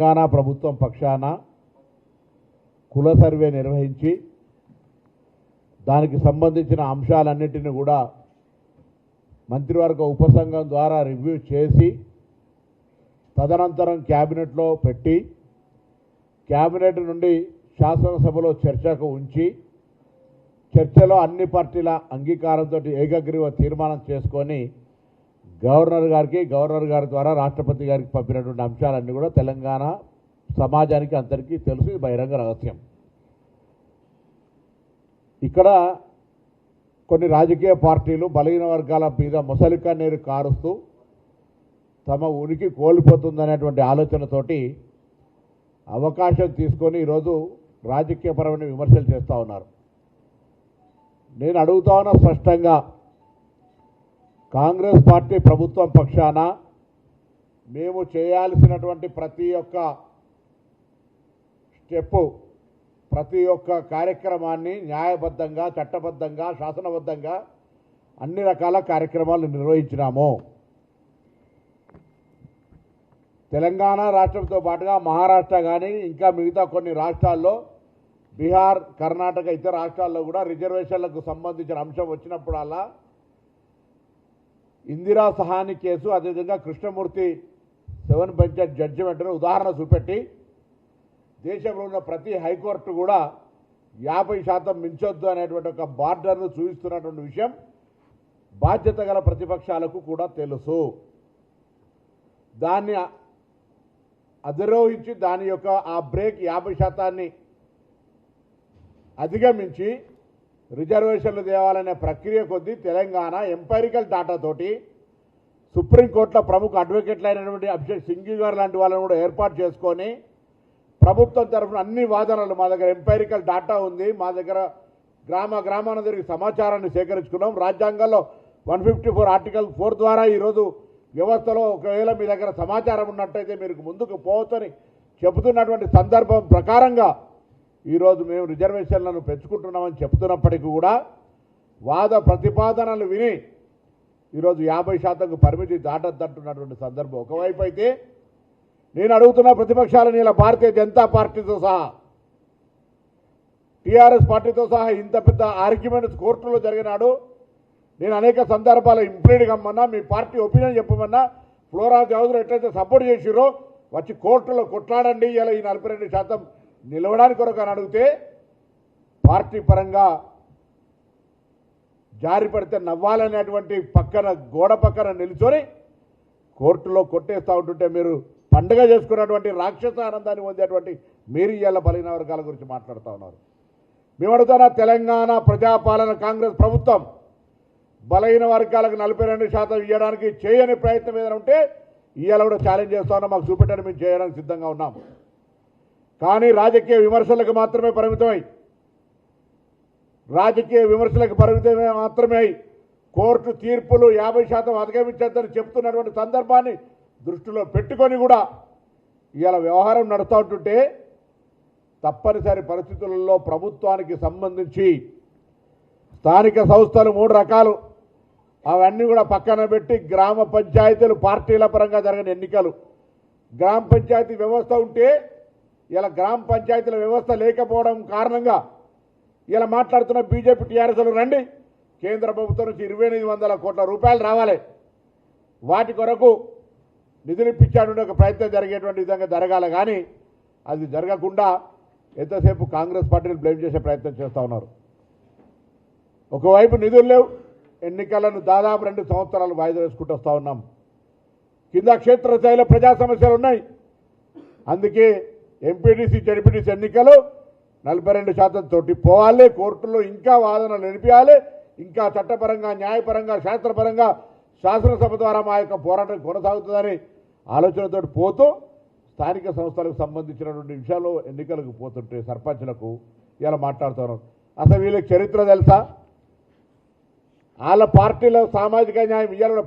తెలంగాణ ప్రభుత్వం పక్షాన కుల సర్వే నిర్వహించి దానికి సంబంధించిన అంశాలన్నిటిని కూడా మంత్రివర్గ ఉపసంఘం ద్వారా రివ్యూ చేసి తదనంతరం క్యాబినెట్లో పెట్టి క్యాబినెట్ నుండి శాసనసభలో చర్చకు ఉంచి చర్చలో అన్ని పార్టీల అంగీకారంతో ఏకగ్రీవ తీర్మానం చేసుకొని గవర్నర్ గారి ద్వారా రాష్ట్రపతి గారికి పంపినటువంటి అంశాలన్నీ కూడా తెలంగాణ సమాజానికి అందరికీ తెలుసు. ఇది బహిరంగ రహస్యం. ఇక్కడ కొన్ని రాజకీయ పార్టీలు బలహీన వర్గాల మీద మొసలిక నీరు కారుస్తూ తమ ఉనికి కోల్పోతుందనేటువంటి ఆలోచనతోటి అవకాశం తీసుకొని ఈరోజు రాజకీయపరమైన విమర్శలు చేస్తూ ఉన్నారు. నేను అడుగుతా ఉన్నా స్పష్టంగా, కాంగ్రెస్ పార్టీ ప్రభుత్వం పక్షాన మేము చేయాల్సినటువంటి ప్రతి ఒక్క స్టెప్పు, ప్రతి ఒక్క కార్యక్రమాన్ని న్యాయబద్ధంగా, చట్టబద్ధంగా, శాసనబద్ధంగా అన్ని రకాల కార్యక్రమాలు నిర్వహించినాము. తెలంగాణ రాష్ట్రంతో పాటుగా మహారాష్ట్ర కానీ ఇంకా మిగతా కొన్ని రాష్ట్రాల్లో, బీహార్, కర్ణాటక ఇతర రాష్ట్రాల్లో కూడా రిజర్వేషన్లకు సంబంధించిన అంశం వచ్చినప్పుడల్లా ఇందిరా సహాని కేసు, అదేవిధంగా కృష్ణమూర్తి 7 బెంచ్ జడ్జిమెంట్ను ఉదాహరణ చూపెట్టి దేశంలో ఉన్న ప్రతి హైకోర్టు కూడా 50% మించొద్దు అనేటువంటి ఒక బార్డర్ను చూపిస్తున్నటువంటి విషయం బాధ్యత గల ప్రతిపక్షాలకు కూడా తెలుసు. దాన్ని అధిరోహించి దాని యొక్క ఆ బ్రేక్ 50% అధిగమించి రిజర్వేషన్లు తేవాలనే ప్రక్రియ కొద్దీ తెలంగాణ ఎంపైరికల్ డాటాతోటి సుప్రీంకోర్టులో ప్రముఖ అడ్వకేట్లు అయినటువంటి అభిషేక్ సింఘ్వి గారు లాంటి వాళ్ళని కూడా ఏర్పాటు చేసుకొని ప్రభుత్వం తరఫున అన్ని వాదనలు, మా దగ్గర ఎంపైరికల్ డాటా ఉంది, మా దగ్గర గ్రామాన తిరిగి సమాచారాన్ని సేకరించుకున్నాం, రాజ్యాంగంలో 154 ఆర్టికల్ 4 ద్వారా ఈరోజు వ్యవస్థలో ఒకవేళ మీ దగ్గర సమాచారం ఉన్నట్టయితే మీరు ముందుకు పోవచ్చని చెబుతున్నటువంటి సందర్భం ప్రకారంగా ఈరోజు మేము రిజర్వేషన్లను పెంచుకుంటున్నామని చెప్తున్నప్పటికీ కూడా వాద ప్రతిపాదనలు విని ఈరోజు 50%కు పరిమితి దాటద్దంటున్నటువంటి సందర్భం ఒకవైపు అయితే, నేను అడుగుతున్న ప్రతిపక్షాలను ఇలా భారతీయ జనతా పార్టీతో సహా, టీఆర్ఎస్ పార్టీతో సహా ఇంత పెద్ద ఆర్గ్యుమెంట్స్ కోర్టులో జరిగినాడు. నేను అనేక సందర్భాలు ఇంప్లీడ్ కమ్మన్నా, మీ పార్టీ ఒపీనియన్ చెప్పమన్నా, ఫ్లోర్ ఆఫ్ ది హౌస్లో ఎట్లయితే సపోర్ట్ చేసిరో వచ్చి కోర్టులో కొట్లాడండి, ఇలా ఈ 42% నిలవడానికి కొరకు అని అడిగితే పార్టీ పరంగా జారి పడితే నవ్వాలనేటువంటి పక్కన గోడ పక్కన నిల్చొని కోర్టులో కొట్టేస్తూ ఉంటుంటే మీరు పండుగ చేసుకున్నటువంటి రాక్షస ఆనందాన్ని పొందేటువంటి మీరు ఇవాళ బలహీన వర్గాల గురించి మాట్లాడుతూ ఉన్నారు. మేము అడుగుతున్న తెలంగాణ ప్రజాపాలన కాంగ్రెస్ ప్రభుత్వం బలహీన వర్గాలకు 42% ఇవ్వడానికి చేయని ప్రయత్నం ఏదైనా ఉంటే ఇవాళ కూడా ఛాలెంజ్ చేస్తా ఉన్నాం. మాకు చూపెట్టండి, మేము చేయడానికి సిద్ధంగా ఉన్నాం. కానీ రాజకీయ విమర్శలకు మాత్రమే పరిమితమై కోర్టు తీర్పులు 50% అధిగమించద్దని చెప్తున్నటువంటి సందర్భాన్ని దృష్టిలో పెట్టుకొని కూడా ఇవాళ వ్యవహారం నడుస్తూ ఉంటుంటే తప్పనిసరి పరిస్థితులలో ప్రభుత్వానికి సంబంధించి స్థానిక సంస్థలు 3 రకాలు, అవన్నీ కూడా పక్కన పెట్టి గ్రామ పంచాయతీలు, పార్టీల పరంగా జరిగిన ఎన్నికలు, గ్రామ పంచాయతీ వ్యవస్థ ఉంటే ఇలా గ్రామ పంచాయతీల వ్యవస్థ లేకపోవడం కారణంగా ఇలా మాట్లాడుతున్న బీజేపీ, టీఆర్ఎస్లు రండి, కేంద్ర ప్రభుత్వం నుంచి 2800 కోట్ల రూపాయలు రావాలి, వాటి కొరకు నిధులు ఇప్పించాడు ఒక ప్రయత్నం జరిగేటువంటి విధంగా జరగాలి. కానీ అది జరగకుండా ఎంతసేపు కాంగ్రెస్ పార్టీని బ్లేమ్ చేసే ప్రయత్నం చేస్తూ ఉన్నారు. ఒకవైపు నిధులు లేవు, ఎన్నికలను దాదాపు 2 సంవత్సరాలు వాయిదా వేసుకుంటూ వస్తూ ఉన్నాం. కింద క్షేత్రస్థాయిలో ప్రజా సమస్యలు ఉన్నాయి. అందుకే ఎంపీటీసీ, జడ్పీటీసీ ఎన్నికలు 42% తోటి పోవాలి, కోర్టులో ఇంకా వాదనలు నిలిపియాలి, ఇంకా చట్టపరంగా, న్యాయపరంగా, శాస్త్రపరంగా శాసనసభ ద్వారా మా యొక్క పోరాటం కొనసాగుతుందని ఆలోచనతో పోతూ స్థానిక సంస్థలకు సంబంధించినటువంటి విషయాల్లో ఎన్నికలకు పోతుంటే సర్పంచ్లకు ఇలా మాట్లాడుతున్నారు. అసలు వీళ్ళకి చరిత్ర తెలుసా? వాళ్ళ పార్టీలో సామాజిక న్యాయం ఇవ్వాలని